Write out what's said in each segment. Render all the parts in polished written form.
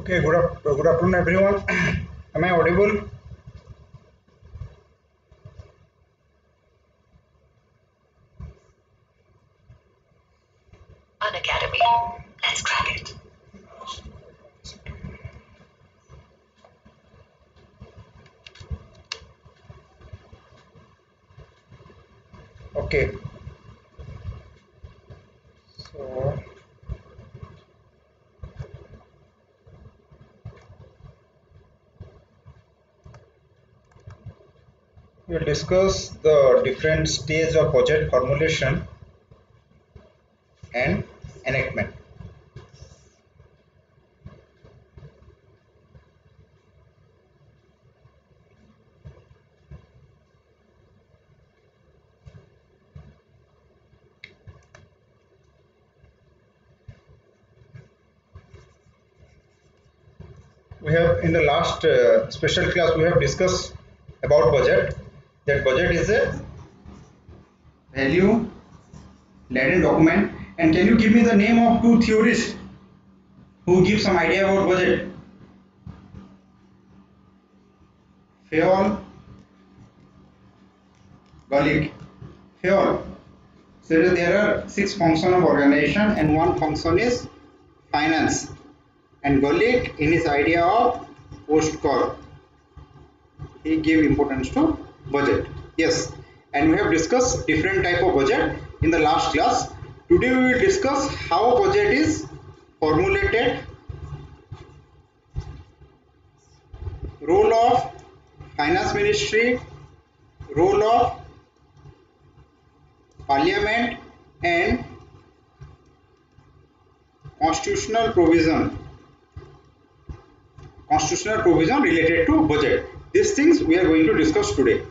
Okay, good afternoon, everyone. Am I audible? Unacademy. Let's crack it. Okay. So we'll discuss the different stage of budget formulation and enactment. We have in the last special class we have discussed about budget. That budget is a value laden document. And can you give me the name of two theorists who give some idea about budget? Fayol, Galik. Fayol. So there are 6 functions of organization and one function is finance. And Galik in his idea of post-corp, he gave importance to budget. Yes, and we have discussed different type of budget in the last class. Today we will discuss how budget is formulated, role of finance ministry, role of parliament and constitutional provision related to budget. These things we are going to discuss today.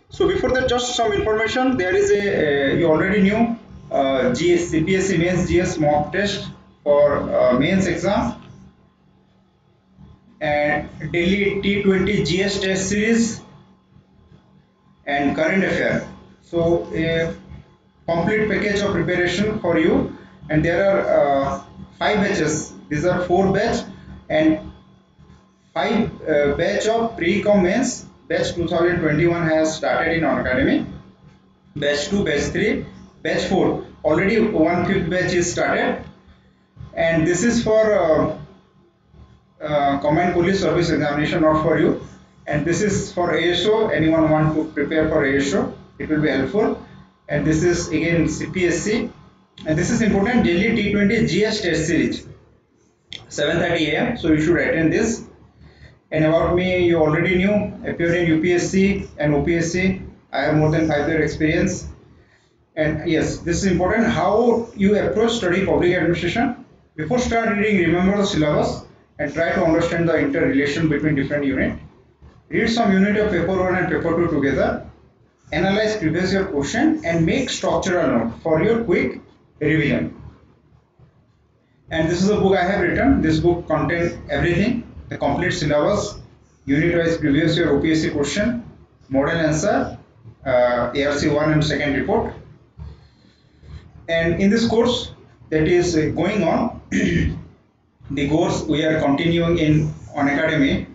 So before that, just some information. There is a you already knew CPSC mains GS mock test for mains exam and daily T20 GS test series and current affair. So a complete package of preparation for you, and there are 5 batches. These are 4 batch and 5 batch of pre-com mains. Batch 2021 has started in Unacademy. Batch 2, batch 3, batch 4. Already 1/5 batch is started, and this is for Combined Police Service Examination, not for you. And this is for ASO. Anyone want to prepare for ASO? It will be helpful. And this is again CPSC. And this is important. Daily T20 GS test series, 7:30 AM. So you should attend this. And about me, you already knew, appeared in UPSC and OPSC. I have more than 5 years experience. And yes, this is important. How you approach study public administration. Before start reading, remember the syllabus and try to understand the interrelation between different units. Read some unit of paper 1 and paper 2 together. Analyze previous year question and make structural note for your quick revision. And this is a book I have written. This book contains everything. The complete syllabus, unit wise previous year OPSC question, model answer, ARC 1 and 2nd report. And in this course that is going on, the course we are continuing in Unacademy.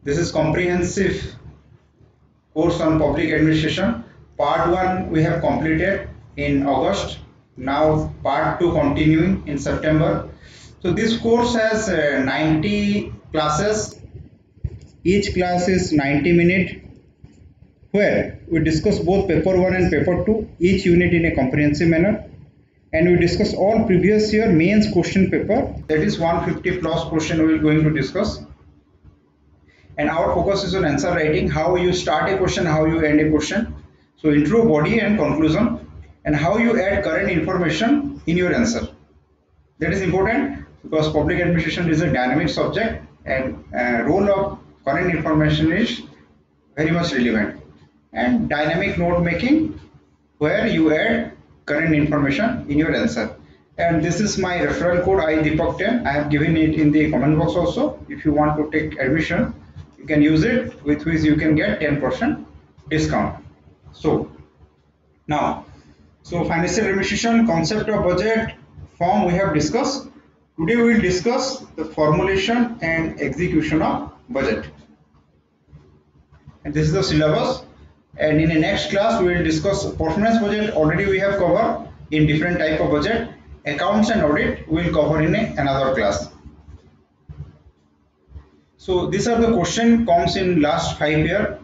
This is comprehensive course on public administration. Part 1 we have completed in August. Now part 2 continuing in September. So this course has 90 classes. Each class is 90 minutes, where we discuss both paper 1 and paper 2, each unit in a comprehensive manner, and we discuss all previous year mains question paper, that is 150 plus question we are going to discuss. And our focus is on answer writing, how you start a question, how you end a question. So intro, body and conclusion, and how you add current information in your answer. That is important because public administration is a dynamic subject, and role of current information is very much relevant. And dynamic note making, where you add current information in your answer. And this is my referral code Deepak 10. I have given it in the comment box also. If you want to take admission, you can use it, with which you can get 10% discount. So now, so financial administration, concept of budget, form we have discussed. Today we will discuss the formulation and execution of budget. And this is the syllabus. And in the next class we will discuss performance budget. Already we have covered in different type of budget. Accounts and audit we will cover in another class. So these are the question comes in last 5 years.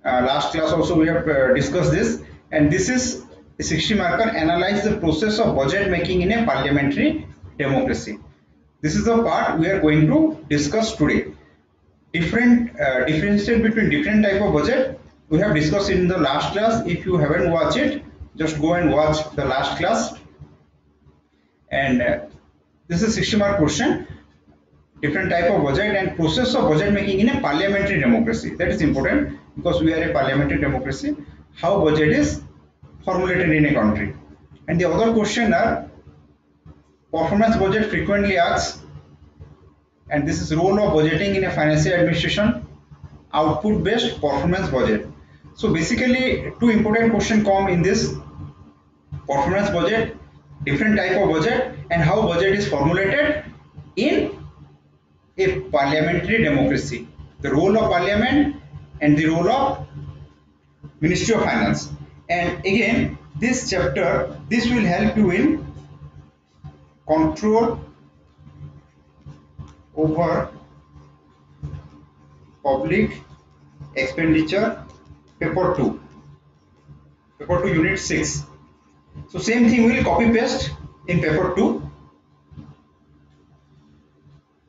Last class also we have discussed this, and this is a 60 marker. Analyze the process of budget making in a parliamentary democracy. This is the part we are going to discuss today. Differentiate between different type of budget we have discussed in the last class. If you haven't watched it, just go and watch the last class. And this is 60 mark question. Different type of budget and process of budget making in a parliamentary democracy. That is important because we are a parliamentary democracy. How budget is formulated in a country. And the other question are performance budget frequently asked, and this is role of budgeting in a financial administration, output based performance budget. So basically two important questions come in this: performance budget, different type of budget, and how budget is formulated in a parliamentary democracy, the role of parliament and the role of Ministry of Finance. And again this chapter, this will help you in control over public expenditure, paper 2 unit 6. So same thing we will copy paste in paper 2.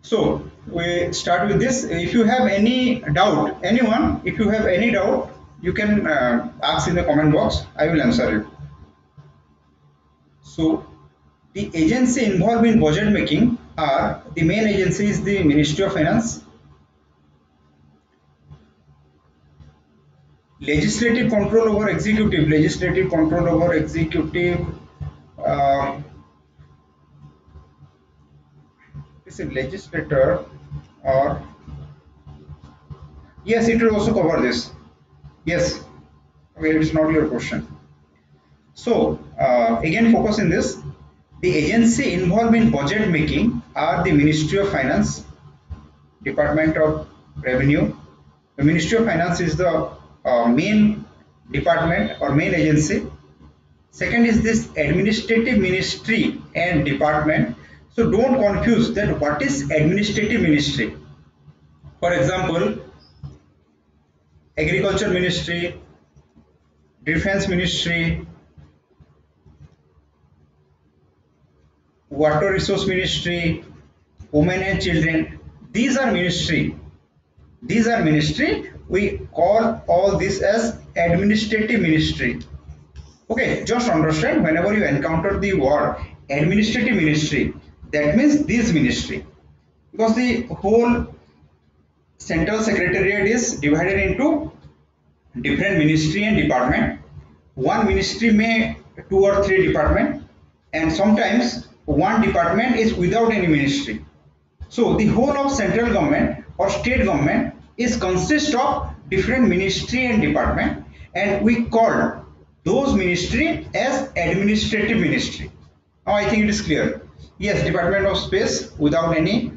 So we start with this. If you have any doubt, anyone, if you have any doubt, you can ask in the comment box. I will answer it. So the agency involved in budget making are, the main agency is the Ministry of Finance. Legislative control over executive, is a legislator, or yes, it will also cover this. Yes, okay, it's not your question. So again focus in this. The agency involved in budget making are the Ministry of Finance, Department of Revenue. The Ministry of Finance is the main department or main agency. Second is this administrative ministry and department. So don't confuse that what is administrative ministry. For example, Agriculture Ministry, Defense Ministry, Water Resource Ministry, Women and Children. These are ministry. We call all this as administrative ministry. Okay, just understand, whenever you encounter the word administrative ministry, that means this ministry, because the whole central secretariat is divided into different ministry and department. One ministry may 2 or 3 department, and sometimes one department is without any ministry. So the whole of central government or state government is consist of different ministry and department, and we call those ministry as administrative ministry. Now I think it is clear. Yes, Department of Space without ministry,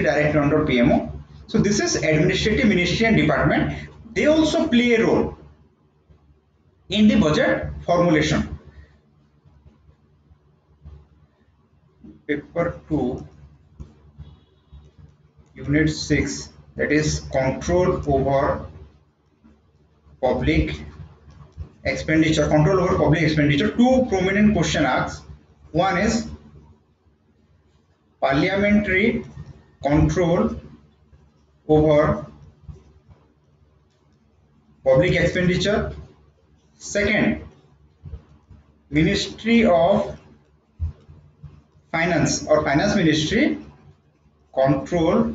directly under PMO. So this is administrative ministry and department. They also play a role in the budget formulation. Paper 2 unit 6, that is control over public expenditure. Two prominent question asks. One is parliamentary control over public expenditure. Second, Ministry of Finance or Finance Ministry control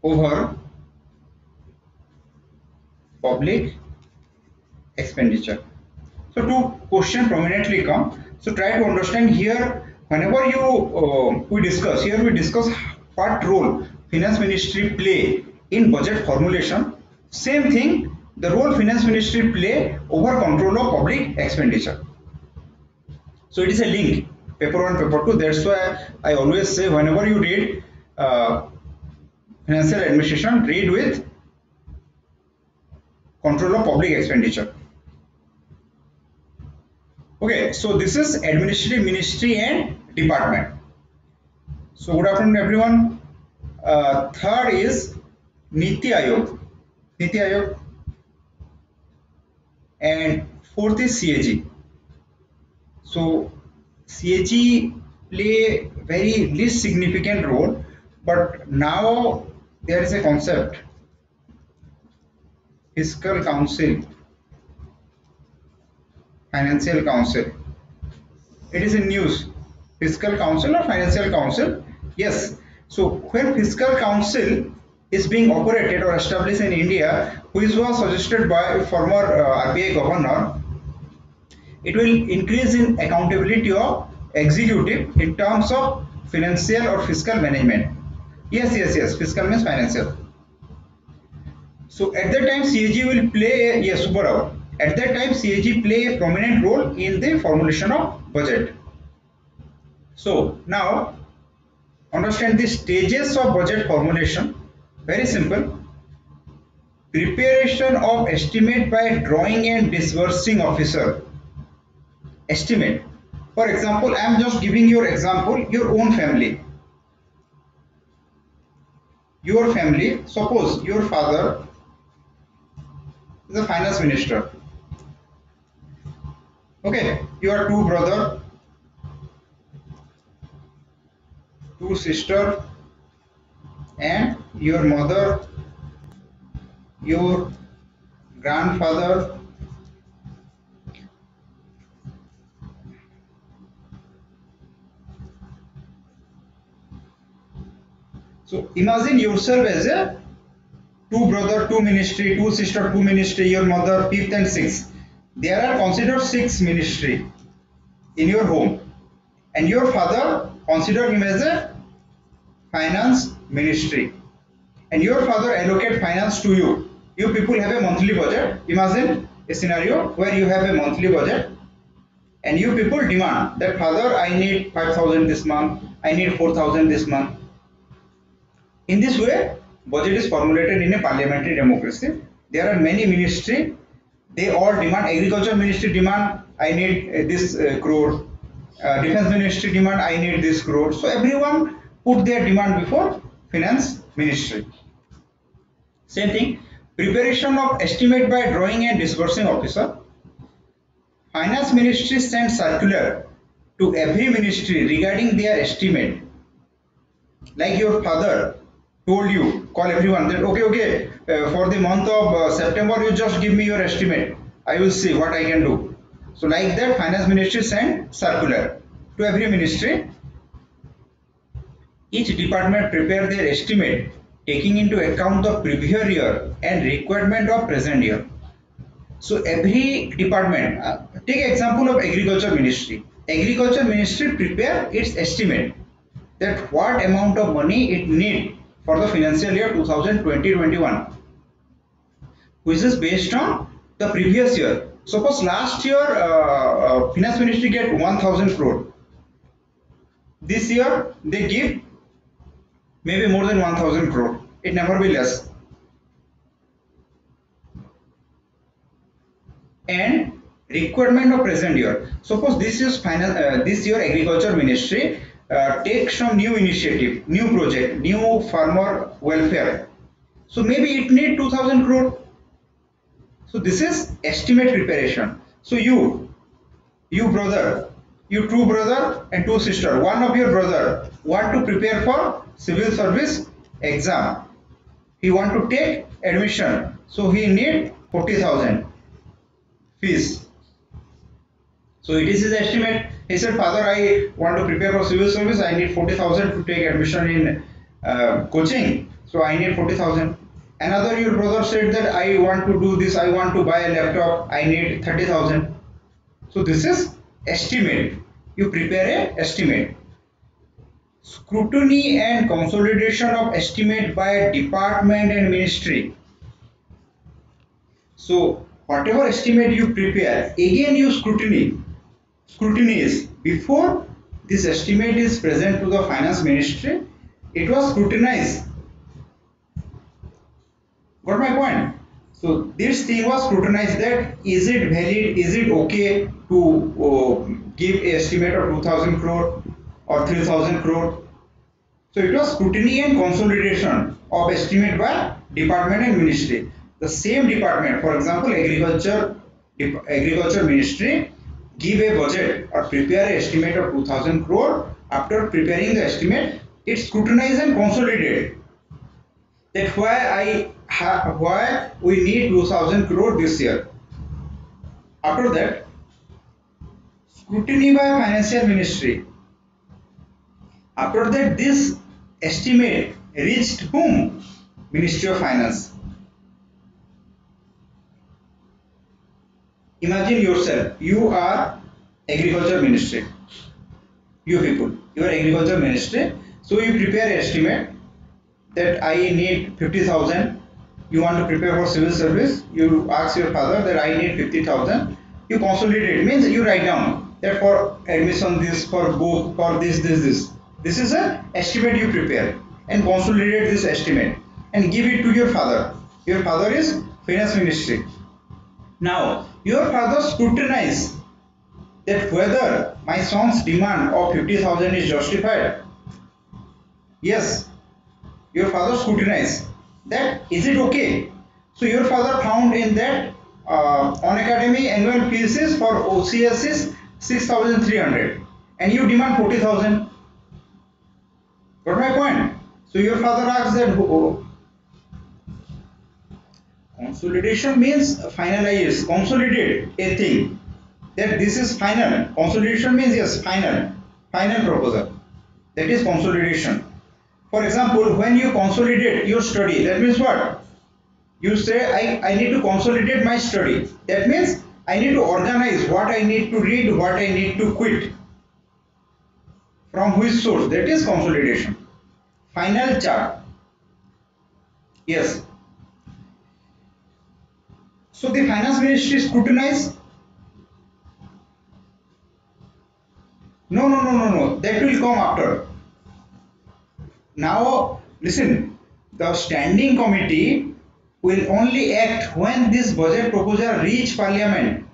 over public expenditure. So two questions prominently come. So try to understand here. Whenever we discuss what role Finance Ministry play in budget formulation. Same thing, the role Finance Ministry play over control of public expenditure. So it is a link. paper 1, paper 2. That's why I always say whenever you read financial administration, read with control of public expenditure. Okay, so this is administrative ministry and department. So good afternoon everyone. Third is Niti Ayog. Niti Ayog. And fourth is CAG. So CAG play very least significant role, but now there is a concept, fiscal council, financial council. It is in news, fiscal council or financial council. Yes, so when fiscal council is being operated or established in India, which was suggested by former RBI governor, it will increase in accountability of executive in terms of financial or fiscal management. Yes, fiscal means financial. So at that time CAG will play yes, Subbarao. At that time CAG play a prominent role in the formulation of budget. So now understand the stages of budget formulation. Very simple. Preparation of estimate by drawing and disbursing officer. Estimate. For example, I am just giving your example, your own family. Your family, suppose your father is a finance minister. Okay, you are two brother, two sister, and your mother, your grandfather, so imagine yourself as a two brother, two ministry, two sister, two ministry, your mother, fifth and sixth. There are considered 6 ministry in your home, and your father consider him as a finance ministry, and your father allocate finance to you. You people have a monthly budget. Imagine a scenario where you have a monthly budget and you people demand that father, I need 5,000 this month, I need 4,000 this month. In this way budget is formulated in a parliamentary democracy. There are many ministry, they all demand. Agriculture ministry demand, I need this crore. Defense ministry demand, I need this crore. So everyone put their demand before finance ministry. Same thing, preparation of estimate by drawing and disbursing officer. Finance ministry sends circular to every ministry regarding their estimate. Like your father told you, call everyone that okay, for the month of September you just give me your estimate, I will see what I can do. So like that finance ministry send circular to every ministry. Each department prepare their estimate taking into account the previous year and requirement of present year. So every department, take example of agriculture ministry. Agriculture ministry prepare its estimate that what amount of money it need for the financial year 2020-21, which is based on the previous year. Suppose last year finance ministry get 1,000 crore. This year they give maybe more than 1,000 crore. It never be less. And requirement of present year. Suppose this is this year agriculture ministry take some new initiative, new project, new farmer welfare. So maybe it need 2,000 crore. So this is estimate preparation. So you brother, you two brother and two sister, one of your brother want to prepare for civil service exam. He want to take admission. So he need 40,000 fees. So it is his estimate. He said, father, I want to prepare for civil service. I need 40,000 to take admission in coaching. So I need 40,000. Another your brother said that I want to do this. I want to buy a laptop. I need 30,000. So this is estimate. You prepare a estimate. Scrutiny and consolidation of estimate by department and ministry. So whatever estimate you prepare, again you scrutiny. Scrutiny is before this estimate is present to the finance ministry, it was scrutinized. Got my point? So this thing was scrutinized, that is it valid, is it okay to give a estimate of 2000 crore or 3000 crore. So it was scrutiny and consolidation of estimate by department and ministry. The same department, for example, agriculture ministry, give a budget or prepare an estimate of 2000 crore. After preparing the estimate, it scrutinize and consolidate. That's why why we need 2000 crore this year. After that, scrutiny by financial ministry. After that, this estimate reached whom? Ministry of Finance. Imagine yourself, you are agriculture ministry. You people, you are agriculture ministry. So you prepare an estimate that I need 50,000. You want to prepare for civil service. You ask your father that I need 50,000. You consolidate, means you write down that for admission this, for book, for this. This is an estimate you prepare and consolidate this estimate and give it to your father. Your father is finance ministry. Now your father scrutinize that whether my son's demand of 50,000 is justified. Yes, your father scrutinize that, is it okay? So your father found in that Unacademy annual fees is for OCS is 6,300 and you demand 40,000. Got my point? So your father asks that consolidation means finalize, consolidate a thing, that this is final. Consolidation means yes, final proposal. That is consolidation. For example, when you consolidate your study, that means what? You say I need to consolidate my study. That means I need to organize what I need to read, what I need to quit. From which source? That is consolidation. Final chart. Yes. So the finance ministry scrutinize. No. That will come after. Now listen, the standing committee will only act when this budget proposal reach parliament.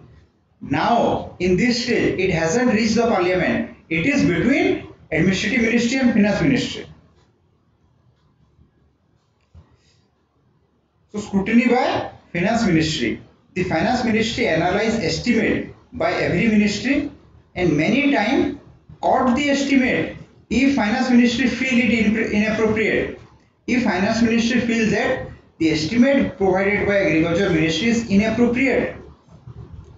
Now in this stage it hasn't reached the parliament. It is between administrative ministry and finance ministry. So scrutiny by finance ministry. The finance ministry analyze estimate by every ministry and many times cut the estimate if finance ministry feel it inappropriate. If finance ministry feels that the estimate provided by agriculture ministry is inappropriate.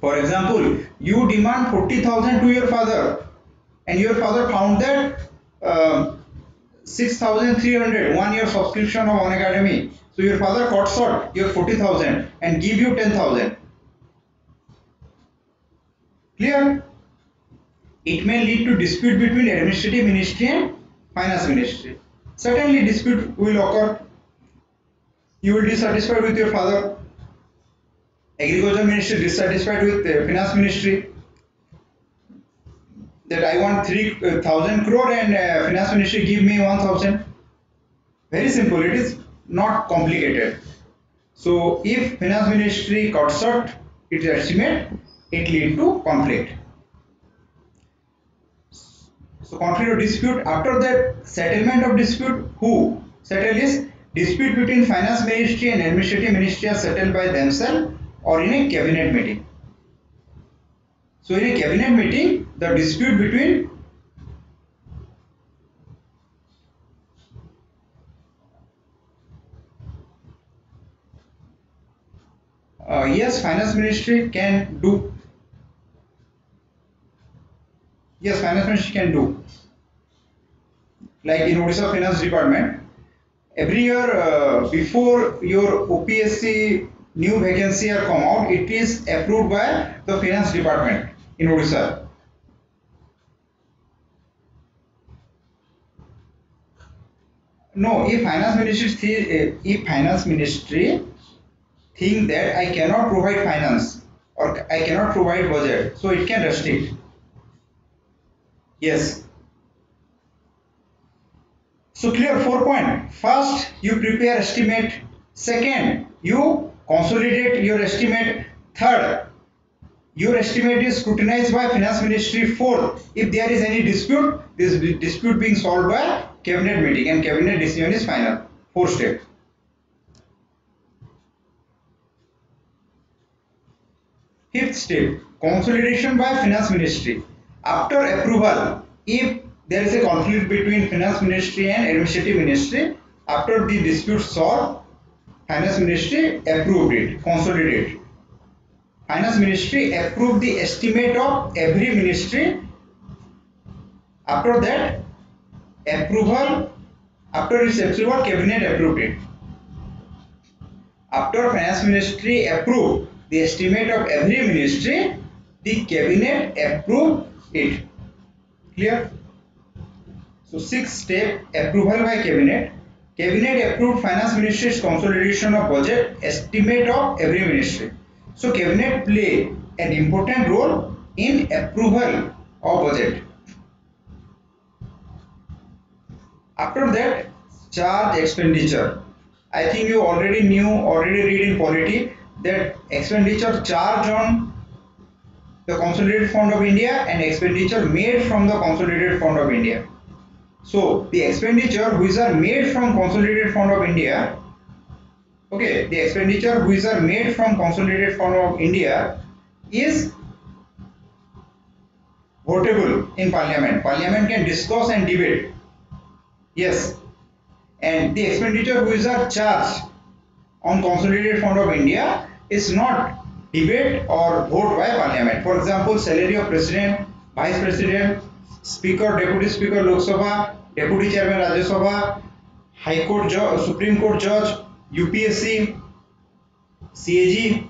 For example, you demand 40,000 to your father and your father found that 6,300 1 year subscription of Unacademy. So your father cut short your 40,000 and give you 10,000. Clear? It may lead to dispute between administrative ministry and finance ministry. Certainly dispute will occur. You will be dissatisfied with your father. Agriculture ministry dissatisfied with finance ministry. That I want 3,000 crore and finance ministry give me 1,000. Very simple. It is not complicated. So if finance ministry cut short its estimate, it lead to conflict. So conflict of dispute. After that, settlement of dispute, who settle is dispute between finance ministry and administrative ministry are settled by themselves or in a cabinet meeting. So in a cabinet meeting, the dispute between yes, finance ministry can do. Yes, finance ministry can do. Like in Odisha Finance Department, every year before your OPSC new vacancy are come out, it is approved by the finance department in Odisha. No, if finance ministry think that I cannot provide finance or I cannot provide budget, so it can restrict. Yes, So clear 4 point. First, you prepare estimate. Second, you consolidate your estimate. Third, your estimate is scrutinized by Finance Ministry. Fourth, if there is any dispute, this dispute being solved by cabinet meeting and cabinet decision is final. 4 steps. Fifth step, consolidation by Finance Ministry. After approval, if there is a conflict between Finance Ministry and Administrative Ministry, after the dispute solved, Finance Ministry approved it, consolidated. Finance Ministry approved the estimate of every ministry. After that, after its approval, cabinet approved it. After Finance Ministry approved the estimate of every ministry, the cabinet approved it. Clear? So 6th step, approval by cabinet. Cabinet approved Finance Ministry's consolidation of budget estimate of every ministry. So cabinet play an important role in approval of budget. After that, charge expenditure. I think you already read in polity that expenditure charged on the Consolidated Fund of India and expenditure made from the Consolidated Fund of India. So the expenditure which are made from Consolidated Fund of India, okay, the expenditure which are made from Consolidated Fund of India is votable in Parliament. Parliament can discuss and debate. Yes, and the expenditure which are charged on Consolidated Fund of India is not debate or vote by Parliament. For example, salary of President, Vice President, Speaker, Deputy Speaker Lok Sabha, Deputy Chairman Rajya Sabha, High Court Judge, Supreme Court Judge, UPSC, CAG,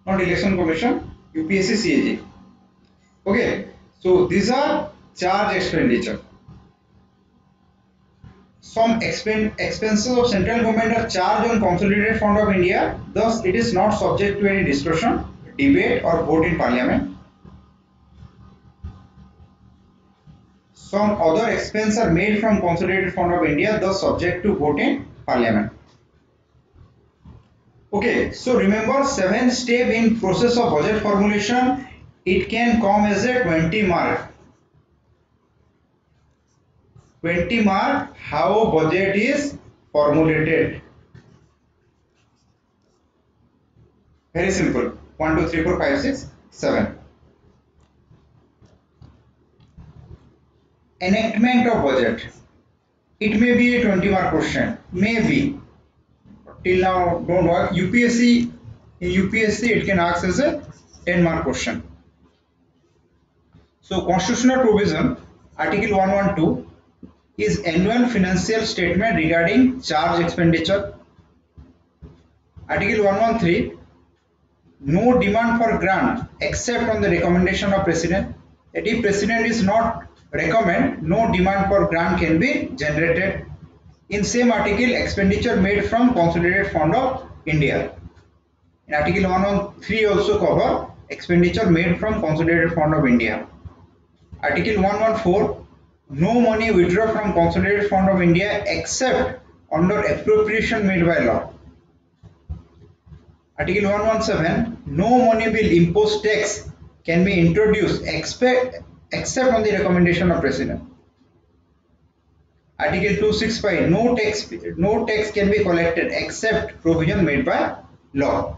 not Election Commission, UPSC, CAG. Okay, so these are charge expenditure. Some expenses of central government are charged on Consolidated Fund of India, thus it is not subject to any discussion, debate or vote in Parliament. Some other expenses are made from Consolidated Fund of India, thus subject to vote in Parliament. Okay, so remember 7th step in process of budget formulation, it can come as a 20 mark. 20 mark how budget is formulated. Very simple. 1, 2, 3, 4, 5, 6, 7. Enactment of budget. It may be a 20 mark question. Maybe. Till now don't work. UPSC, in UPSC it can ask as a 10 mark question. So constitutional provision, Article 112 is annual financial statement regarding charge expenditure. Article 113, no demand for grant except on the recommendation of President. That if President is not recommend, no demand for grant can be generated. In same article, expenditure made from Consolidated Fund of India. In Article 113 also cover expenditure made from Consolidated Fund of India. Article 114, no money withdraw from Consolidated Fund of India except under appropriation made by law. Article 117, no money will impose tax can be introduced except on the recommendation of President. Article 265, no tax can be collected except provision made by law.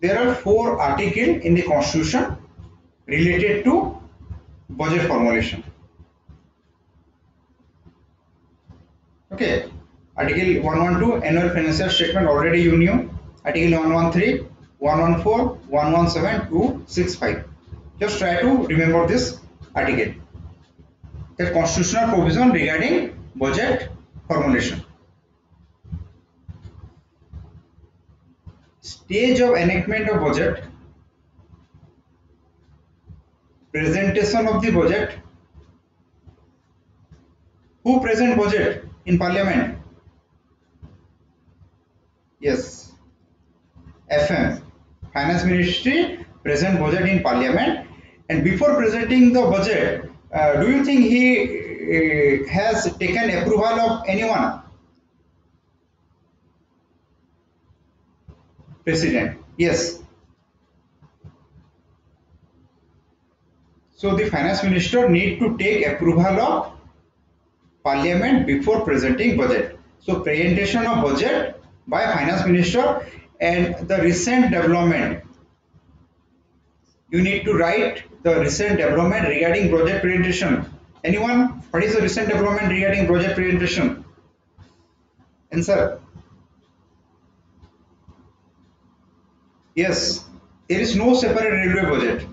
There are 4 articles in the Constitution related to budget formulation. Okay, Article 112, annual financial statement, already you knew. Article 113, 114, 117, 265. Just try to remember this article. The constitutional provision regarding budget formulation. Stage of enactment of budget, presentation of the budget. Who present budget in Parliament? Yes, FM, Finance Ministry present budget in Parliament, and before presenting the budget, do you think he has taken approval of anyone? President. Yes. So the finance minister need to take approval of parliament before presenting budget. So presentation of budget by finance minister, and the recent development, you need to write the recent development regarding project presentation. Anyone? What is the recent development regarding project presentation? Answer. Yes, there is no separate railway budget.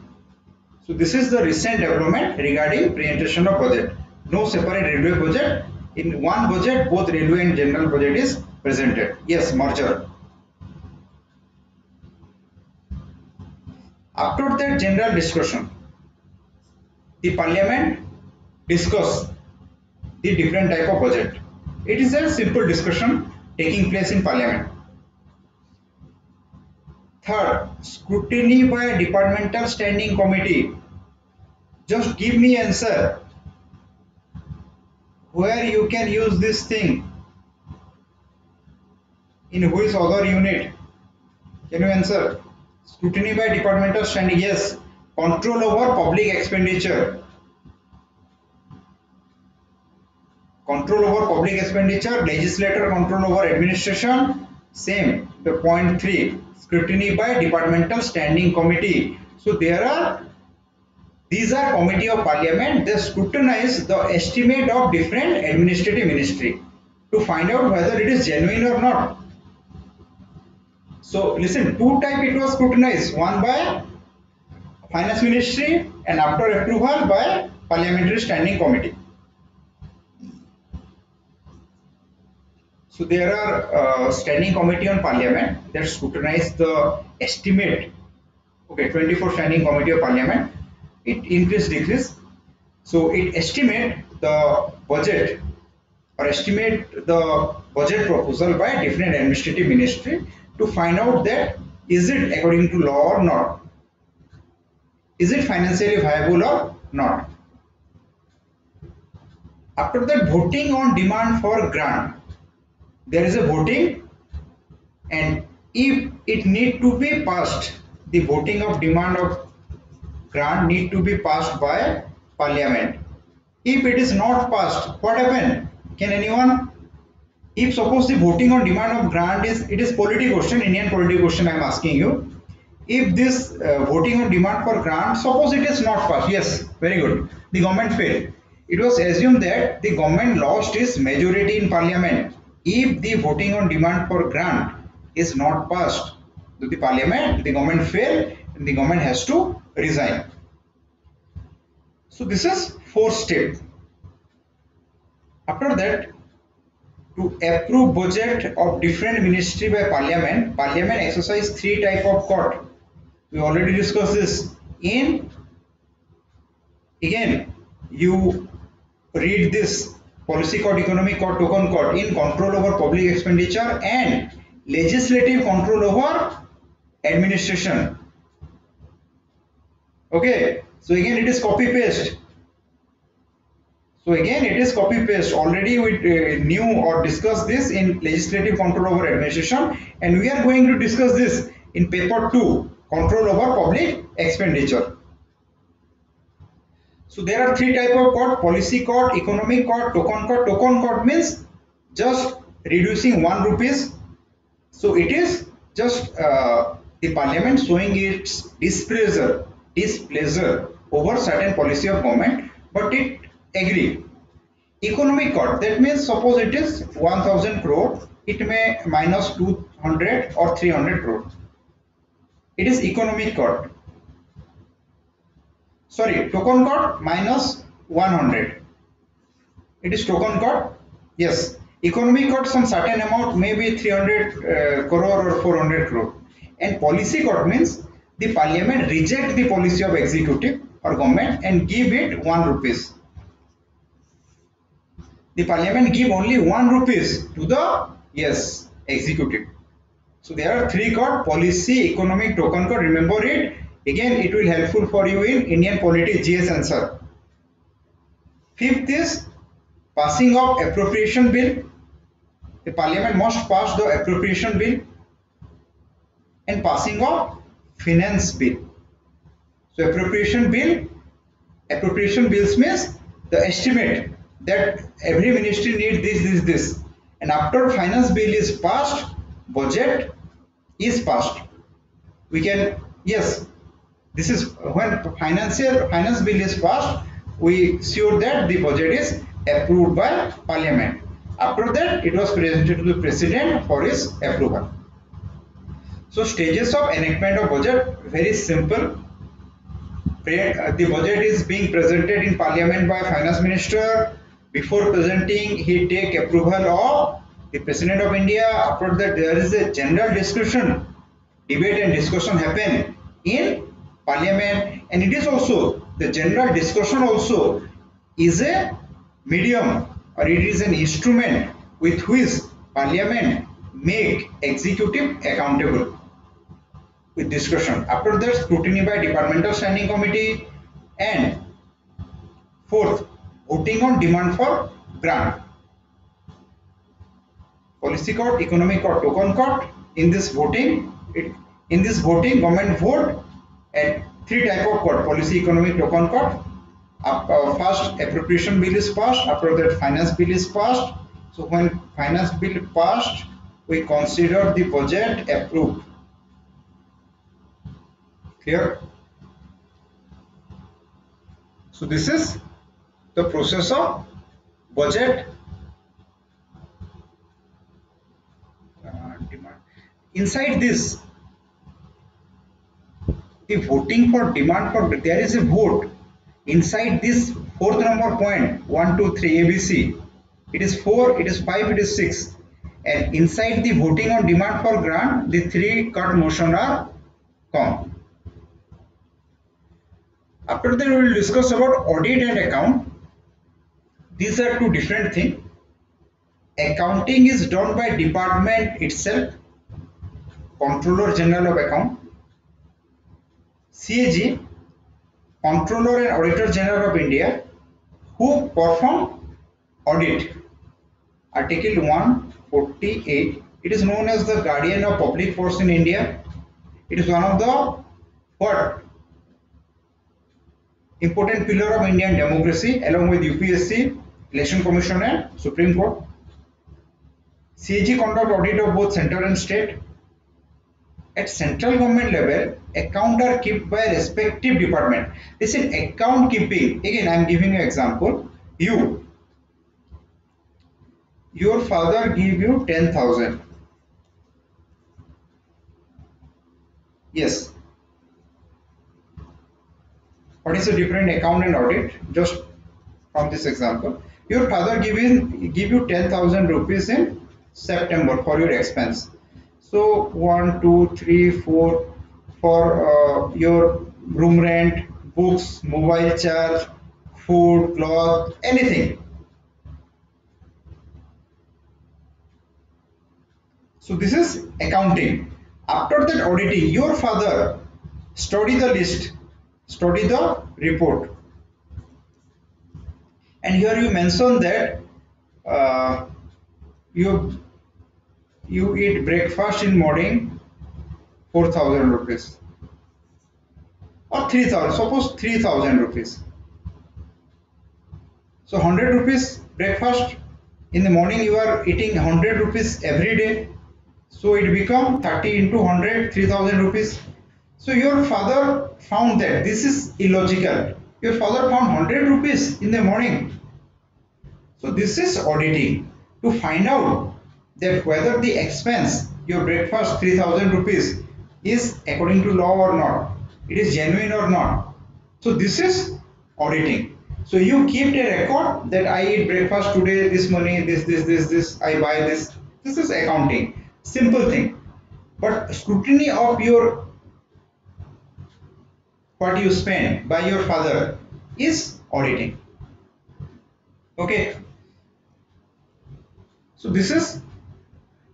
So this is the recent development regarding presentation of budget. No separate railway budget. In one budget, both railway and general budget is presented. Yes, merger. After that general discussion, the parliament discuss the different type of budget. It is a simple discussion taking place in parliament. Third, scrutiny by departmental standing committee. Just give me answer where you can use this thing, in which other unit. Can you answer? Scrutiny by departmental standing. Yes. Control over public expenditure. Control over public expenditure. Legislator control over administration. Same. The point 3. Scrutiny by departmental standing committee. So these are committee of parliament. They scrutinize the estimate of different administrative ministry to find out whether it is genuine or not. So listen, two type it was scrutinized. One by finance ministry and after approval by parliamentary standing committee. So there are standing committee on parliament that scrutinize the estimate. Okay, 24 standing committee of parliament. It increase decrease. So it estimate the budget or estimate the budget proposal by different administrative ministry to find out that is it according to law or not. Is it financially viable or not? After that, voting on demand for grant. There is a voting, and if it need to be passed, the voting of demand of grant need to be passed by parliament. If it is not passed, what happen? Can anyone? If suppose the voting on demand of grant is, it is polity question, Indian polity question I am asking you. If this voting on demand for grant, suppose it is not passed. Yes, very good. The government failed. It was assumed that the government lost its majority in parliament. If the voting on demand for grant is not passed to the parliament, the government failed and the government has to resign. So this is fourth step. After that, to approve budget of different ministry by parliament, parliament exercise 3 type of court. We already discussed this. Again, you read this policy court, economic court, token court in control over public expenditure and legislative control over administration. Okay, so again it is copy paste. So again it is copy paste. Already we knew or discussed this in legislative control over administration, and we are going to discuss this in paper 2, control over public expenditure. So there are 3 type of court: policy court, economic court, token court. Token court means just reducing 1 rupees. So it is just the parliament showing its displeasure over certain policy of government, but it agree. Economic court, that means suppose it is 1000 crore, it may minus 200 or 300 crore. It is economic court. Sorry, token court minus 100. It is token court. Yes, economic court some certain amount, maybe 300 crore or 400 crore. And policy court means the parliament reject the policy of executive or government and give it 1 rupees. The parliament give only 1 rupees to the executive. So there are 3 court: policy, economic, token court. Remember it. Again, it will helpful for you in Indian polity GS answer. 5th is passing of appropriation bill. The parliament must pass the appropriation bill, and passing of finance bill. So appropriation bills means the estimate that every ministry needs this, and after finance bill is passed, budget is passed. We can, yes, this is when finance bill is passed, we sure that the budget is approved by parliament. After that, it was presented to the president for his approval. So stages of enactment of budget, very simple. The budget is being presented in parliament by finance minister. Before presenting, he take approval of the president of India. After that, there is a general discussion, debate and discussion happen in parliament, and it is also, the general discussion also is a medium, or it is an instrument with which parliament make executive accountable with discussion. After that, scrutiny by departmental standing committee, and fourth, voting on demand for grant. Policy court, economic court, token court. In this voting, government vote at three type of court: policy, economic, token court. First, appropriation bill is passed. After that, finance bill is passed. So when finance bill passed, we consider the budget approved. Clear? So this is the process of budget demand. Inside this, the voting for demand for, there is a vote inside this fourth number point, 1 2 3 ABC. It is 4, it is 5, it is 6, and inside the voting on demand for grant, the three cut motion are come. After that, we will discuss about audit and account. These are two different things. Accounting is done by department itself, Controller General of Account. CAG, Controller and Auditor General of India, who perform audit. Article 148. It is known as the guardian of public force in India. It is one of the important pillar of Indian democracy, along with UPSC, Election Commission and Supreme Court. CAG conduct audit of both central and state. At central government level, accounts are kept by respective department. This is account keeping. Again, I am giving you example. Your father give you 10,000. Yes. What is the different account and audit? Just from this example, your father give you 10,000 rupees in September for your expense. So 1 2 3 4 for your room rent, books, mobile charge, food, cloth, anything. So this is accounting. After that auditing, your father study the list, study the report, and here you mention that you eat breakfast in morning 4,000 rupees or 3,000, suppose 3,000 rupees. So 100 rupees breakfast in the morning, you are eating 100 rupees every day. So it become 30 into 100, 3,000 rupees. So your father found that this is illogical. Your father found 100 rupees in the morning. So this is auditing to find out that whether the expense, your breakfast 3,000 rupees, is according to law or not, it is genuine or not. So this is auditing. So you keep a record that I eat breakfast today, this money, this, I buy this. This is accounting. Simple thing. But scrutiny of your what you spend by your father is auditing. Okay. So this is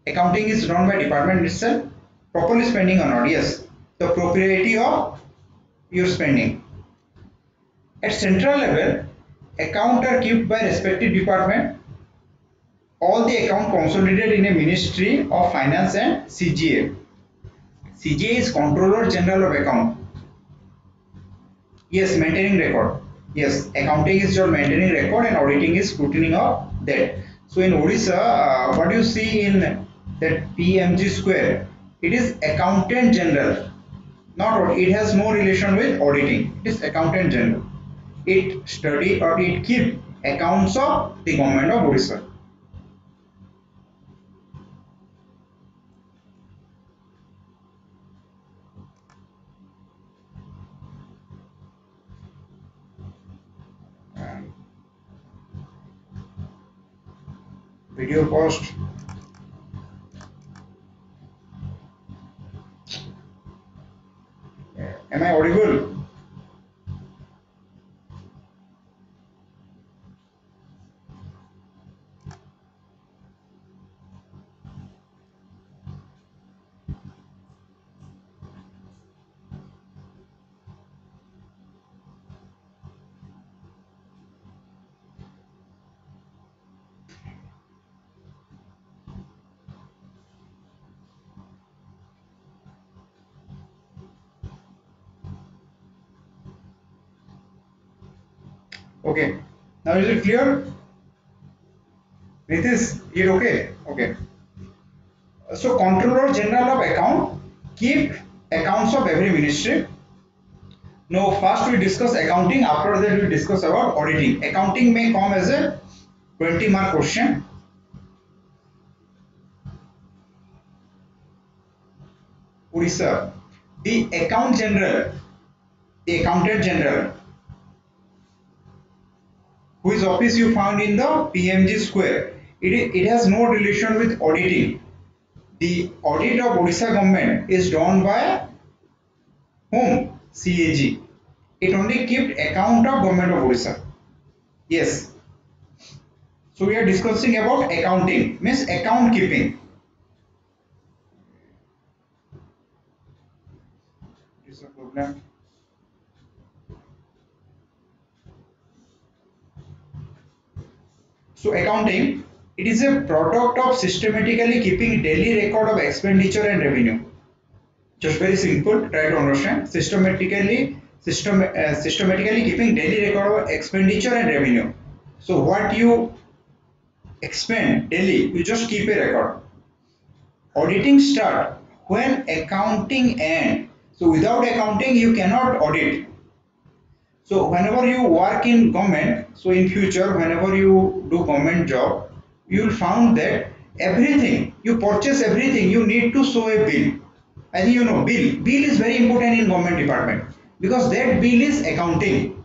accounting is done by department itself. Properly spending or not? Yes. The propriety of your spending. At central level, accounts are kept by respective department. all the account consolidated in a Ministry of Finance and CGA. CGA is Controller General of Account. Yes, maintaining record. Yes, accounting is your maintaining record and auditing is scrutiny of that. So in Odisha, what you see in that PMG square, it is Accountant General. Not it has no relation with auditing. It is Accountant General. It study or it keep accounts of the government of Odisha. Video post. Am I audible? Okay. Now is it clear? Nitish, is it okay? Okay. So Controller General of Account keep accounts of every ministry. Now first we discuss accounting, after that we discuss about auditing. Accounting may come as a 20-mark question. Odisha, the Accountant General, whose office you found in the PMG square, it has no relation with auditing. The audit of Odisha government is done by whom? CAG. It only kept account of government of Odisha. Yes. So we are discussing about accounting, means account keeping. Is a problem. So accounting, it is a product of systematically keeping daily record of expenditure and revenue. Just very simple, try to understand. Systematically keeping daily record of expenditure and revenue. So what you expend daily, you just keep a record. Auditing start when accounting end. So without accounting, you cannot audit. So whenever you work in government, so in future, whenever you do government job, you will find that everything, you purchase everything, you need to show a bill. I think you know bill is very important in government department because that bill is accounting.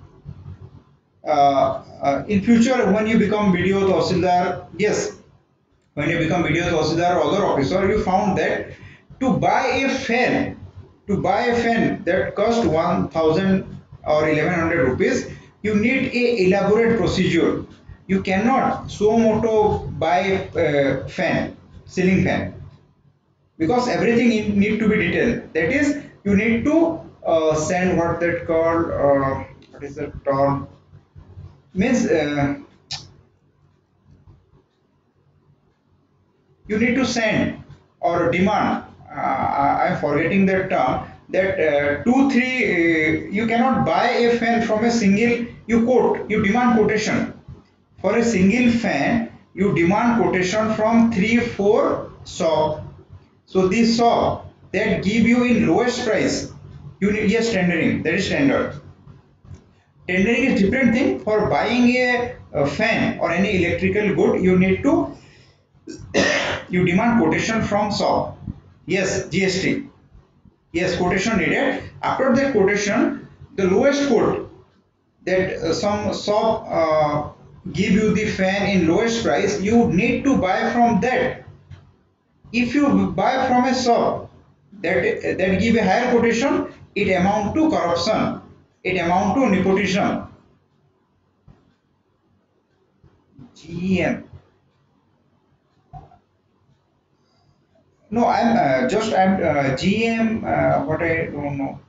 In future, when you become BDO Tahsildar, yes, when you become BDO Tahsildar or other officer, you found that to buy a fan, that cost 1000 or 1100 rupees, you need a elaborate procedure. You cannot suo moto buy fan, ceiling fan, because everything need to be detailed. That is, you need to send what that called what is that term, means you need to send or demand, I am forgetting that term, that 2 3 you cannot buy a fan from a single, you demand quotation for a single fan, you demand quotation from 3 4 shop. So this shop that give you in lowest price, you need, yes, tendering, that is tender. Tendering is different thing. For buying a fan or any electrical good, you need to you demand quotation from shop. Yes, GST. Yes, quotation needed. After that quotation, the lowest quote that some shop give you the fan in lowest price, you need to buy from that. If you buy from a shop that give a higher quotation, it amount to corruption, it amount to nepotism. GM. No, I'm GM. What I don't know.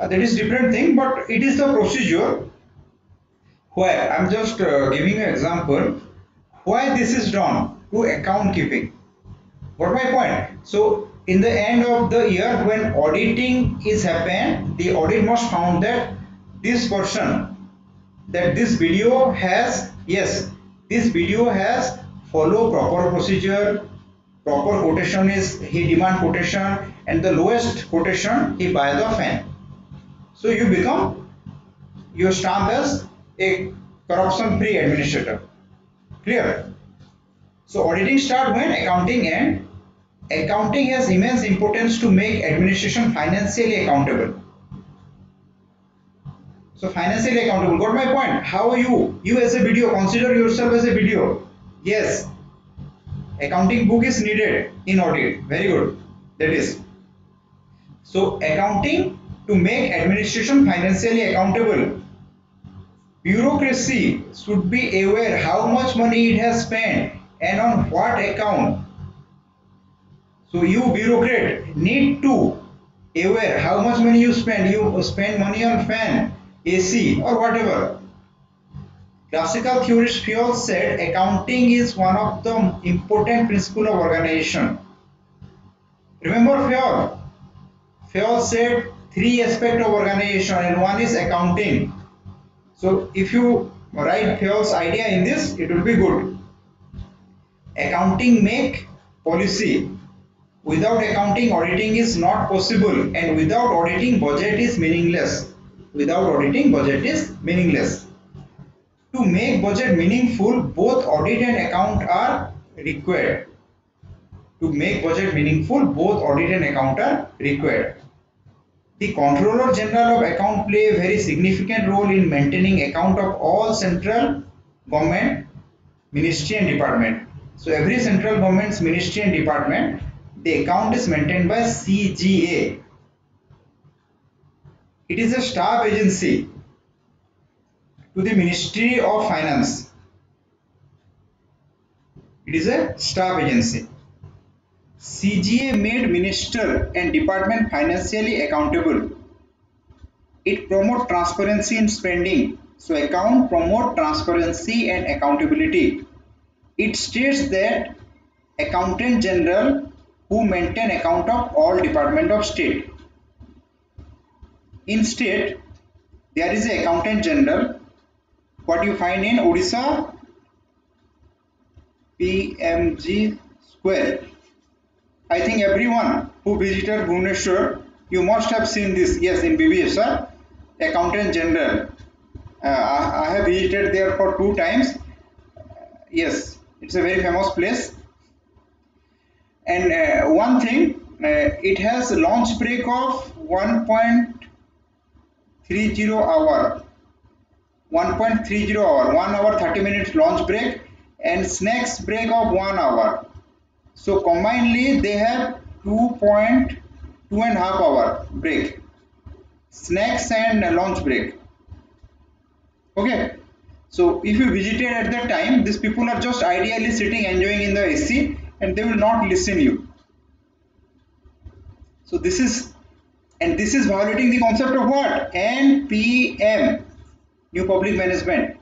That is different thing, but it is the procedure. Why? I'm just giving you an example. Why this is done? To account keeping. What my point? So in the end of the year, when auditing is happened, the audit must found that this person, that this video has, yes, this video has follow proper procedure, proper quotation is he demand quotation, and the lowest quotation he buy the fan. So you become your stamp as a corruption free administrator. Clear? So auditing start when accounting end. Accounting has immense importance to make administration financially accountable. So financially accountable. Got my point? How you as a video, consider yourself as a video. Yes. Accounting book is needed in audit. Very good. That is. So accounting to make administration financially accountable. Bureaucracy should be aware how much money it has spent and on what account. So you bureaucrat need to aware how much money you spend. You spend money on fan, AC or whatever. Classical theorist Fayol said accounting is one of the important principles of organization. Remember Fayol? Fayol said three aspects of organization and one is accounting. So if you write Fayol's idea in this, it will be good. Accounting make policy. Without accounting, auditing is not possible, and without auditing, budget is meaningless. Without auditing, budget is meaningless. To make budget meaningful, both audit and account are required. To make budget meaningful, both audit and account are required. The Controller General of Account play a very significant role in maintaining account of all central government, ministry and department. So every central government's ministry and department, the account is maintained by CGA. It is a staff agency to the Ministry of Finance. It is a staff agency. CGA made minister and department financially accountable. It promotes transparency in spending. So account promote transparency and accountability. It states that Accountant General who maintain account of all department of state. In state, there is a Accountant General, what you find in Odisha PMG Square. I think everyone who visited Bhubaneswar, you must have seen this. Yes, in BBS, sir, Accountant General. I have visited there for 2 times. Yes, it's a very famous place. And one thing, it has a launch break of 1.30 hour. 1.30 hour, 1 hour 30 minutes launch break and snacks break of 1 hour. So combinedly they have 2.5 hour break, snacks and lunch break. Okay, so if you visited at that time, these people are just ideally sitting enjoying in the AC and they will not listen you. So this is violating the concept of what? NPM, New Public Management.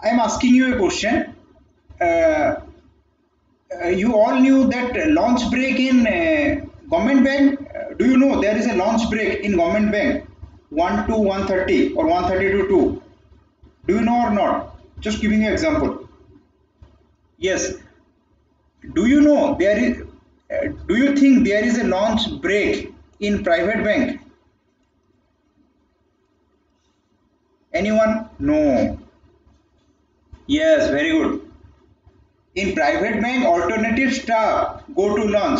I am asking you a question. You all knew that launch break in government bank. Do you know there is a launch break in government bank 1 to 1:30 or 1:30 to 2? Do you know or not? Just giving you an example. Yes. Do you know there is? Do you think there is a launch break in private bank? Anyone? No. Yes, very good. In private bank, alternative staff go to lunch.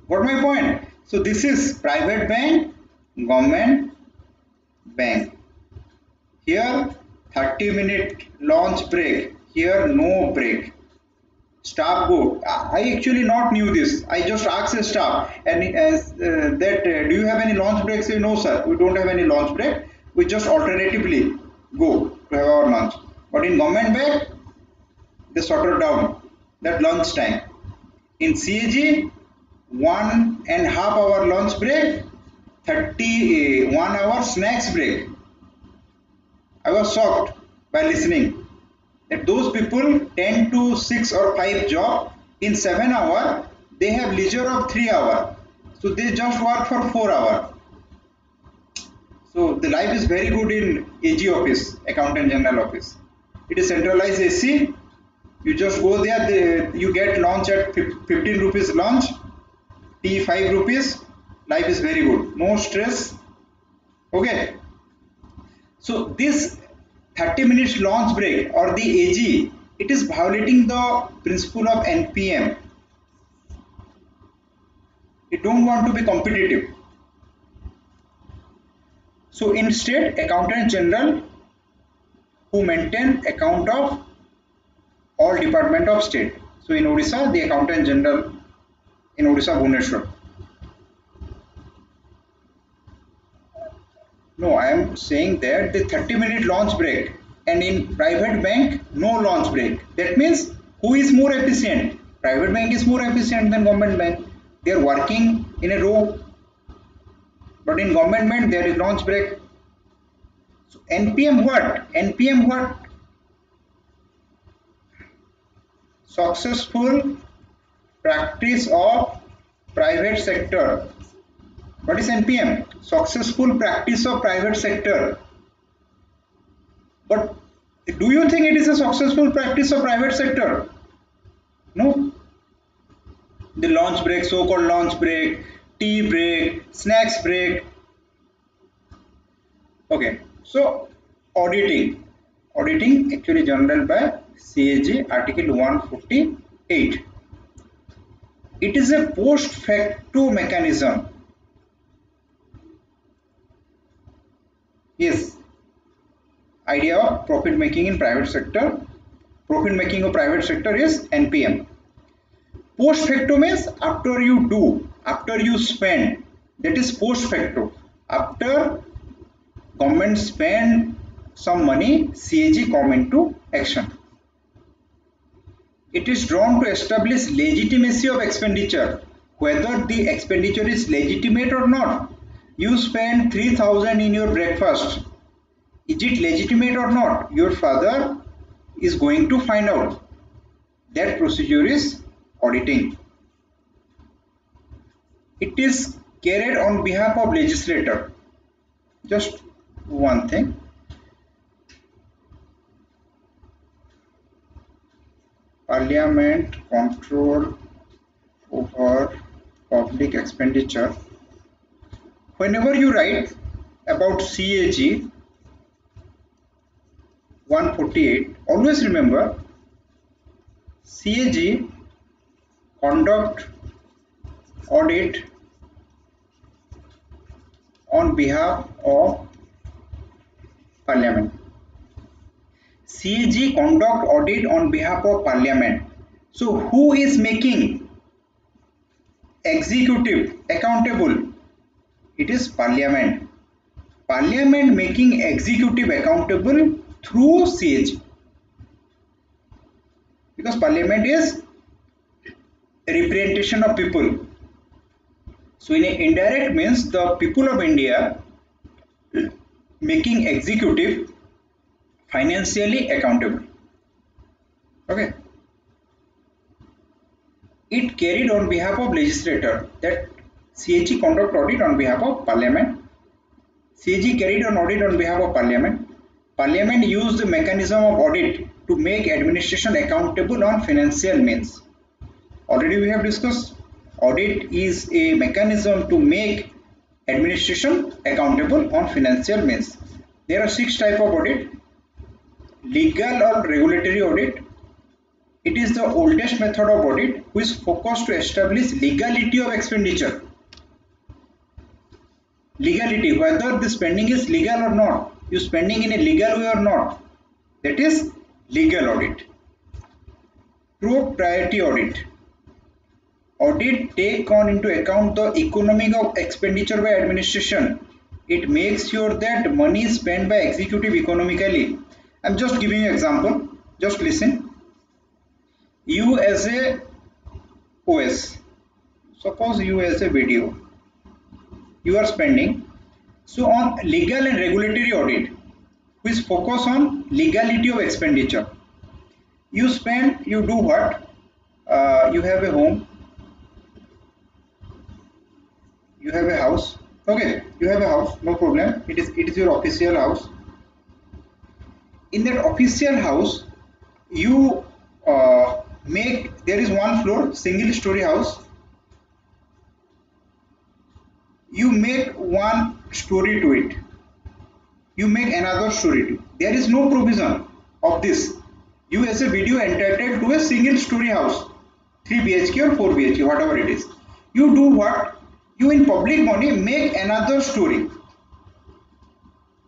Got my point? So this is private bank, government bank. Here 30-minute launch break. Here no break. Staff go. I actually not knew this. I just asked the staff and do you have any launch break? Say no sir, we don't have any launch break. We just alternatively go to have our lunch. But in government bank, they sorted down that lunch time. In CAG, 1.5 hour lunch break, 1 hour snacks break. I was shocked by listening that those people 10 to 6 or 5 job in 7 hours, they have leisure of 3 hours. So they just work for 4 hours. So the life is very good in AG office, Accountant General office. It is centralized AC. You just go there, you get lunch at 15 rupees lunch, tea 5 rupees. Life is very good. No stress. Okay. So this 30 minutes lunch break or the AG, it is violating the principle of NPM. You don't want to be competitive. So instead, Accountant General who maintain account of all department of state. So in Odisha, the Accountant General in Odisha, Bhubaneswar. No, I am saying that the 30-minute lunch break, and in private bank, no lunch break. That means who is more efficient? Private bank is more efficient than government bank. They are working in a row. But in government bank, there is lunch break. So NPM what? NPM what? Successful practice of private sector. What is NPM? Successful practice of private sector. But do you think it is a successful practice of private sector? No. The lunch break, so-called lunch break, tea break, snacks break. Okay. So auditing. Auditing actually general by CAG Article 148. It is a post facto mechanism. Yes. Idea of profit making in private sector. Profit making of private sector is NPM. Post facto means after you do, after you spend, that is post facto. After government spend some money, CAG come into action. It is drawn to establish legitimacy of expenditure, whether the expenditure is legitimate or not. You spend 3,000 in your breakfast. Is it legitimate or not? Your father is going to find out. That procedure is auditing. It is carried on behalf of legislator. Just one thing. Parliament control over public expenditure. Whenever you write about CAG 148, always remember CAG conduct audit on behalf of Parliament. CAG conduct audit on behalf of Parliament. So who is making executive accountable? It is Parliament. Parliament making executive accountable through CAG. Because Parliament is a representation of people. So in a indirect means the people of India making executive financially accountable. Okay. It carried on behalf of legislator, that CAG conduct audit on behalf of Parliament. CAG carried on audit on behalf of Parliament. Parliament used the mechanism of audit to make administration accountable on financial means. Already we have discussed, audit is a mechanism to make administration accountable on financial means. There are 6 types of audit. Legal or regulatory audit. It is the oldest method of audit which is focused to establish legality of expenditure. Legality, whether the spending is legal or not, you spending in a legal way or not, that is legal audit. Propriety audit. Audit take on into account the economic of expenditure by administration. It makes sure that money is spent by executive economically. I am just giving you an example. Just listen. You as a OS, suppose you as a video, you are spending. So on legal and regulatory audit, which focus on legality of expenditure. You spend, you do what? You have a home, you have a house. Okay, you have a house, no problem. It is your official house. In that official house, you make, there is one floor, single story house. You make one story to it. You make another story to it. There is no provision of this. You as a video entitled to a single story house, 3 BHK or 4 BHK, whatever it is. You do what? You in public money make another story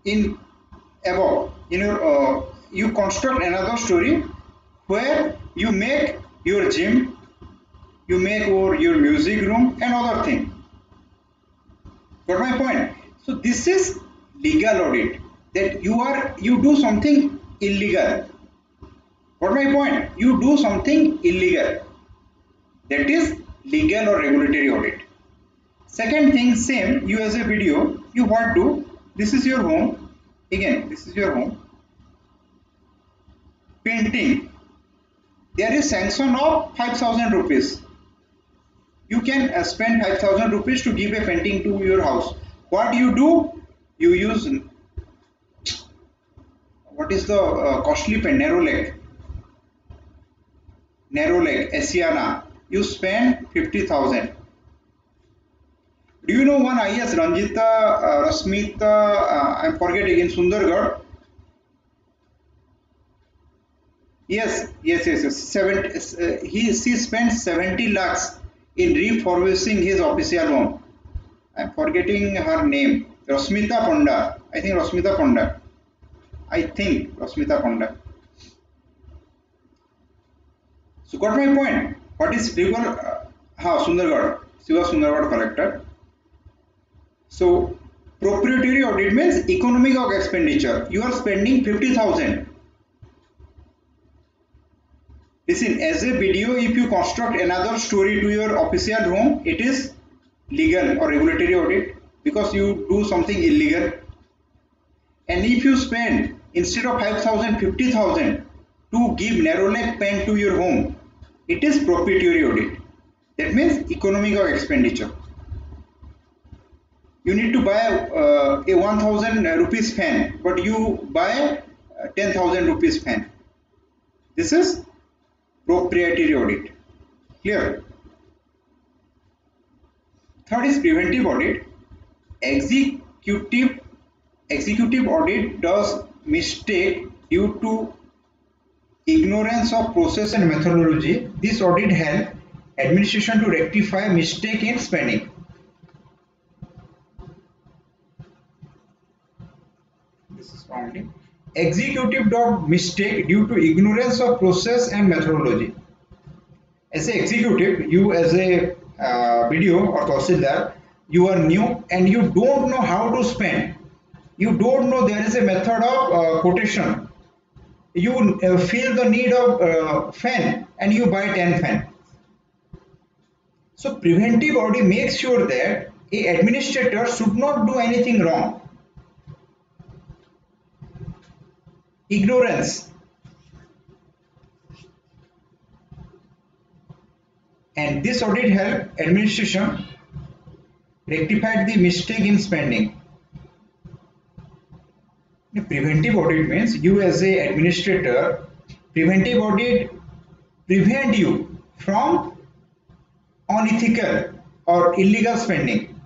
in above. You construct another story where you make your gym, you make your music room and other thing. Got my point? So this is legal audit, that you do something illegal. Got my point? You do something illegal. That is legal or regulatory audit. Second thing, same, you as a video, you what do? This is your home. Again, this is your home. Painting. There is sanction of 5,000 rupees. You can spend 5,000 rupees to give a painting to your house. What you do? You use, what is the costly pen? Narrow leg, Asiana. You spend 50,000. Do you know one IS, Ranjita, Rasmita, I am forgetting, in Sundargarh? Yes. She spent 70 lakhs in refurbishing his official home. I am forgetting her name. Rasmita Panda. I think Rasmita Panda. So got my point. What is legal? Sundargarh. She was Sundargarh collector. So proprietary audit means economic of expenditure. You are spending 50,000. Listen, as a video, if you construct another story to your official home, it is legal or regulatory audit because you do something illegal. And if you spend instead of 5,000, 50,000 to give narrow leg pen to your home, it is proprietary audit. That means economic of expenditure. You need to buy a 1,000 rupees fan, but you buy 10,000 rupees fan. This is proprietary audit. Clear? Third is preventive audit. Executive audit does mistake due to ignorance of process and methodology. This audit helps administration to rectify mistake in spending. This is only executive dot mistake due to ignorance of process and methodology. As an executive, you as a BDO or Tahsildar, you are new and you don't know how to spend. You don't know there is a method of quotation. You feel the need of fan and you buy 10 fan. So preventive audit makes sure that a administrator should not do anything wrong. Ignorance. And this audit help administration rectify the mistake in spending. The preventive audit means you as a administrator, preventive audit prevent you from unethical or illegal spending.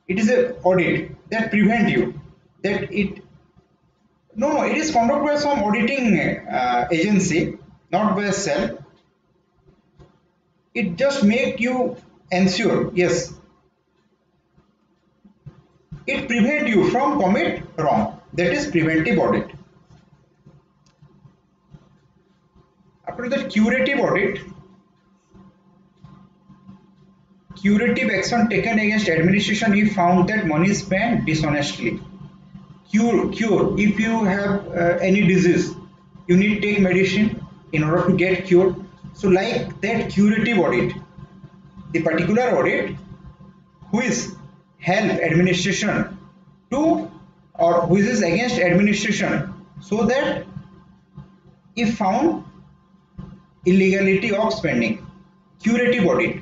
It is an audit that prevent you, that it is conducted by some auditing agency, not by a cell. It just make you ensure, yes, it prevent you from commit wrong. That is preventive audit. After that, curative audit. Curative action taken against administration if found that money is spent dishonestly. Cure. If you have any disease, you need to take medicine in order to get cured. So like that curative audit, the particular audit which help administration to or which is against administration, so that if found illegality of spending. Curative audit,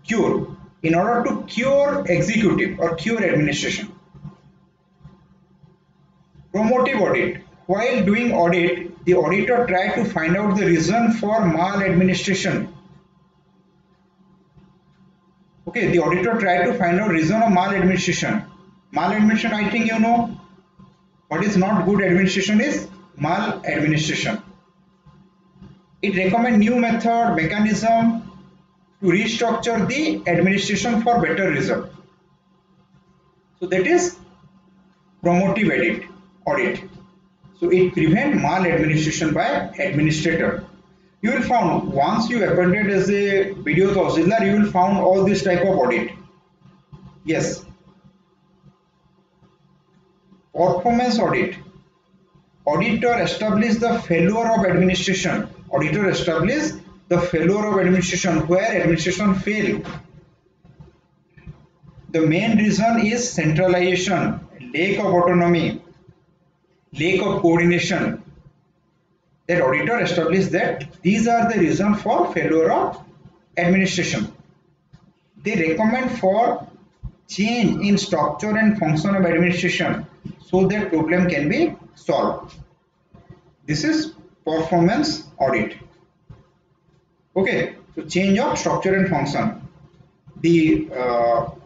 cure, in order to cure executive or cure administration. Promotive audit, while doing audit, the auditor tried to find out the reason for maladministration. Okay, the auditor tried to find out reason of maladministration. Maladministration, I think you know. What is not good administration is maladministration. It recommends new method, mechanism to restructure the administration for better result. So that is promotive audit. So it prevents maladministration by administrator. You will find once you appointed as a BDO Tahsildar, you will find all this type of audit. Yes. Performance audit. Auditor establishes the failure of administration. Auditor establishes the failure of administration, where administration failed. The main reason is centralization, lack of autonomy, lack of coordination. That auditor established that these are the reasons for failure of administration. They recommend for change in structure and function of administration so that problem can be solved. This is performance audit. Okay, so change of structure and function. The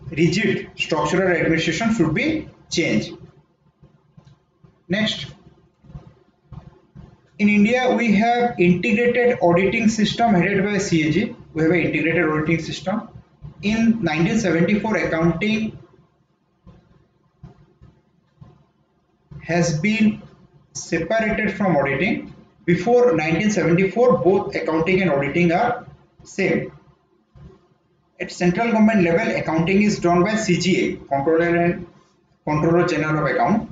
rigid structural administration should be changed. Next, in India we have integrated auditing system headed by CAG. We have an integrated auditing system. In 1974, accounting has been separated from auditing. Before 1974, both accounting and auditing are same. At central government level, accounting is done by CGA, Controller General of Account.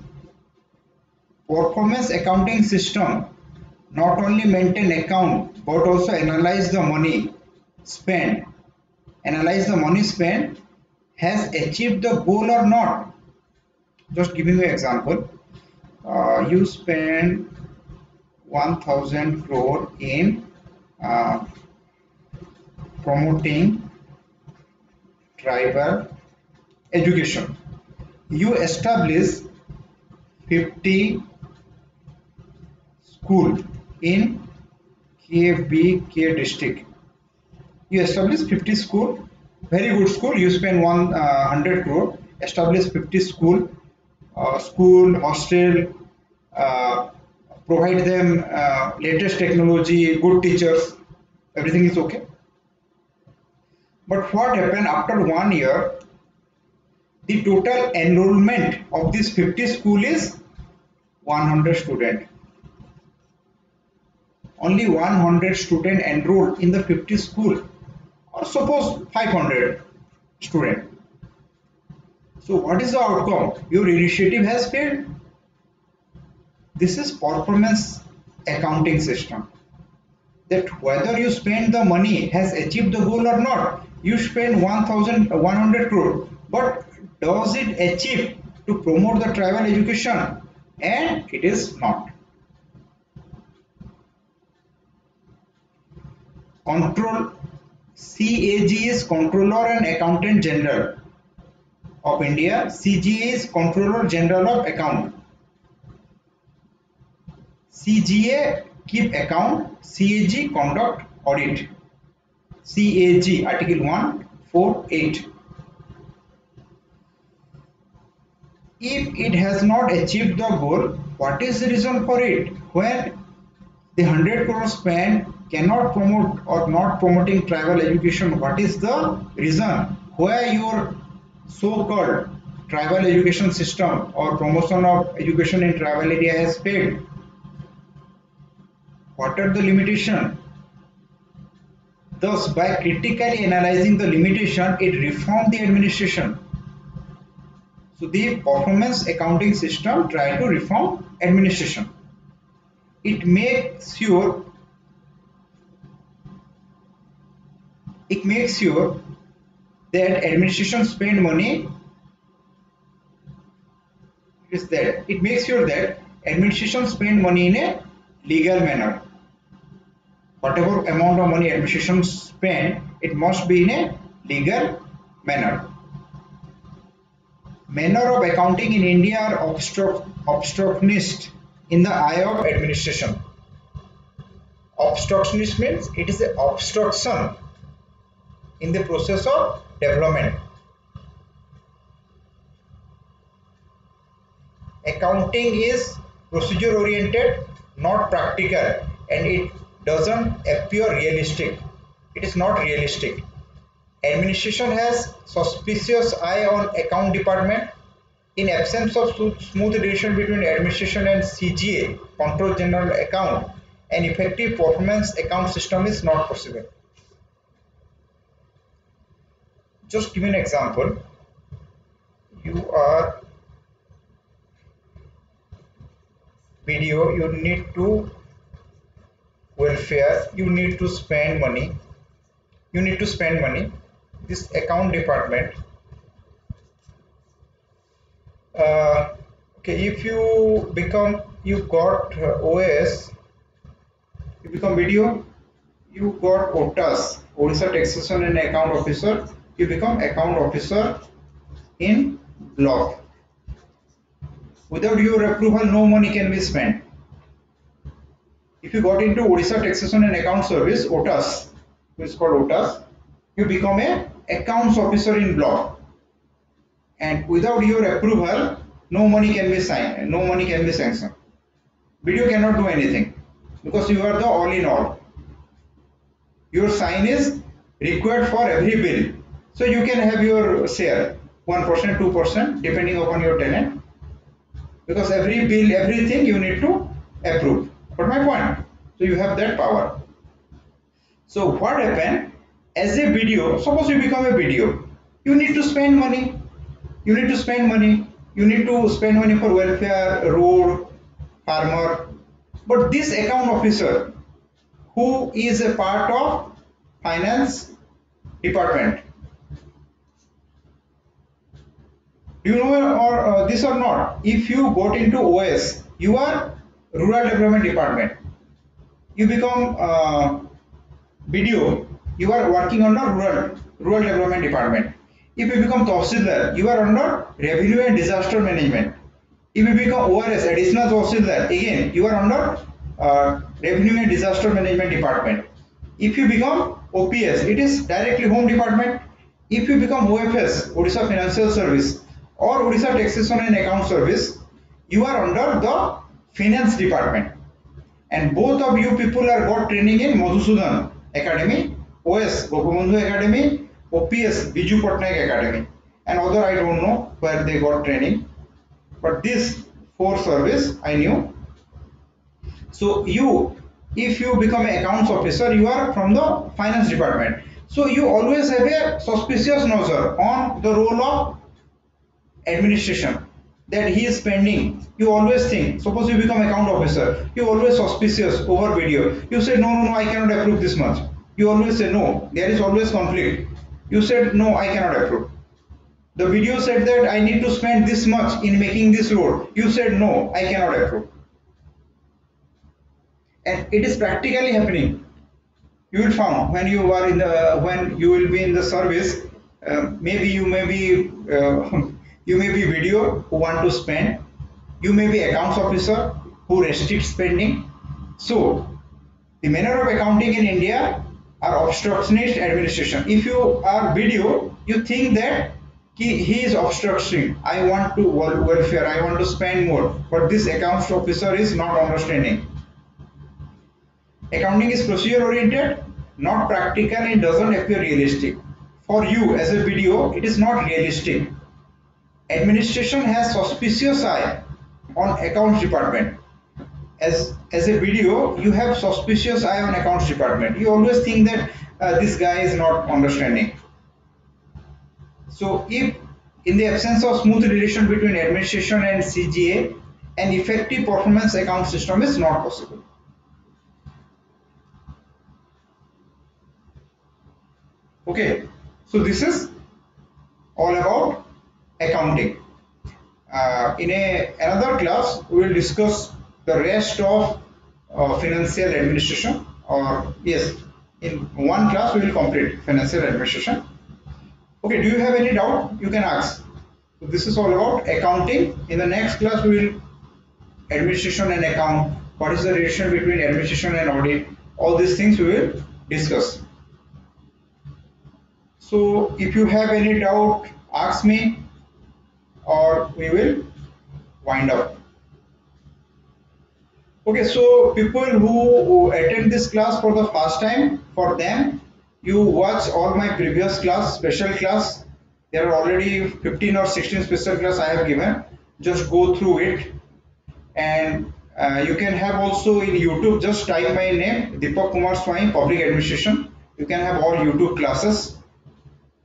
Performance accounting system not only maintain account but also analyze the money spent. Analyze the money spent has achieved the goal or not. Just giving you an example. You spend 1000 crore in promoting tribal education. You establish 50 school in KBK district. You establish 50 school, very good school. You spend 100 crore, establish 50 school, school, hostel, provide them latest technology, good teachers, everything is okay. But what happened after 1 year? The total enrollment of this 50 school is 100 student. Only 100 student enrolled in the 50 school, or suppose 500 student. So what is the outcome? Your initiative has failed. This is performance accounting system. That whether you spend the money has achieved the goal or not. You spend 100 crore, but does it achieve to promote the tribal education? And it is not. Control CAG is Controller and Accountant General of India. CGA is Controller General of Account. CGA keep account, CAG conduct audit. CAG Article 148. If it has not achieved the goal, what is the reason for it? When the 100 crore spent cannot promote or not promoting tribal education, what is the reason? Where your so-called tribal education system or promotion of education in tribal area has failed? What are the limitations? Thus, by critically analyzing the limitation, it reformed the administration. So the performance accounting system try to reform administration. It makes sure that administration spend money is that it makes sure that administration spend money in a legal manner. Whatever amount of money administration spend, it must be in a legal manner. Manner of accounting in India are obstructionist in the eye of administration. Obstructionist means it is an obstruction in the process of development. Accounting is procedure oriented, not practical, and it doesn't appear realistic. It is not realistic. Administration has suspicious eye on account department. In absence of smooth relation between administration and CGA, Control General Account, an effective performance account system is not possible. Just give me an example. You are BDO, you need to welfare, you need to spend money. This account department, okay, if you got OS, you become BDO, you got OTAS, Odisha Taxation and Account Officer, you become account officer in block. Without your approval, no money can be spent. If you got into Odisha Taxation and Account Service, OTAS, which is called OTAS, you become a accounts officer in block. And without your approval, no money can be signed, no money can be sanctioned. BDO cannot do anything because you are the all in all. Your sign is required for every bill. So you can have your share, 1%, 2%, depending upon your talent. Because every bill, everything you need to approve. But my point, so you have that power. So what happened as a BDO? Suppose you become a BDO, you need to spend money. You need to spend money for welfare, road, farmer. But this account officer, who is a part of finance department, do you know or this or not? If you got into OS, you are rural development department. You become BDO, you are working under rural development department. If you become Tahsildar, you are under revenue and disaster management. If you become ORS, additional Tahsildar, again you are under revenue and disaster management department. If you become OPS, it is directly home department. If you become OFS, Odisha Financial Service, or Odisha Taxation and Account Service, you are under the finance department. And both of you people are got training in Madhusudan Academy, OS Gopabandhu Academy, OPS Biju Patnaik Academy, and other I don't know where they got training, but this 4 service I knew. So if you become an accounts officer, you are from the finance department. So you always have a suspicious nozzle on the role of administration, that he is spending. You always think, suppose you become account officer, you always suspicious over BDO. You say no, I cannot approve this much. You always say no, there is always conflict. You said no, I cannot approve. The BDO said that I need to spend this much in making this road. You said no, I cannot approve. And it is practically happening. You will find when you are in the you will be in the service, maybe you may be BDO who want to spend, you may be accounts officer who restricts spending. So the manner of accounting in India are obstructionist administration. If you are BDO, you think that he is obstructing. I want to welfare, I want to spend more, but this accounts officer is not understanding. Accounting is procedure oriented, not practical, and doesn't appear realistic. For you as a BDO, it is not realistic. Administration has suspicious eye on accounts department. As a BDO, you have suspicious eye on accounts department. You always think that this guy is not understanding. So if in the absence of smooth relation between administration and CGA, an effective performance account system is not possible. Okay, so this is all about accounting. another class we will discuss the rest of financial administration, or yes, in one class we will complete financial administration. Okay, do you have any doubt? You can ask. So this is all about accounting. In the next class we will administration and account. What is the relation between administration and audit? All these things we will discuss. So if you have any doubt, ask me, or we will wind up. Okay, so people who attend this class for the first time, for them, you watch all my previous class, special class. There are already 15 or 16 special class I have given. Just go through it, and you can have also in YouTube, just type my name, Deepak Kumar Swain, Public Administration. You can have all YouTube classes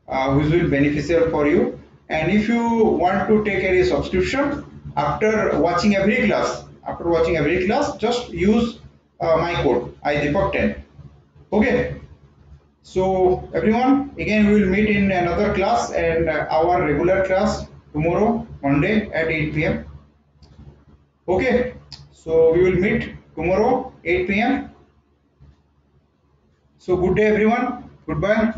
which will be beneficial for you. And if you want to take any subscription after watching every class, just use my code IDeepak10. Okay, so everyone, again we will meet in another class, and our regular class tomorrow Monday at 8 p.m. Okay, so we will meet tomorrow 8 p.m. So good day everyone, goodbye.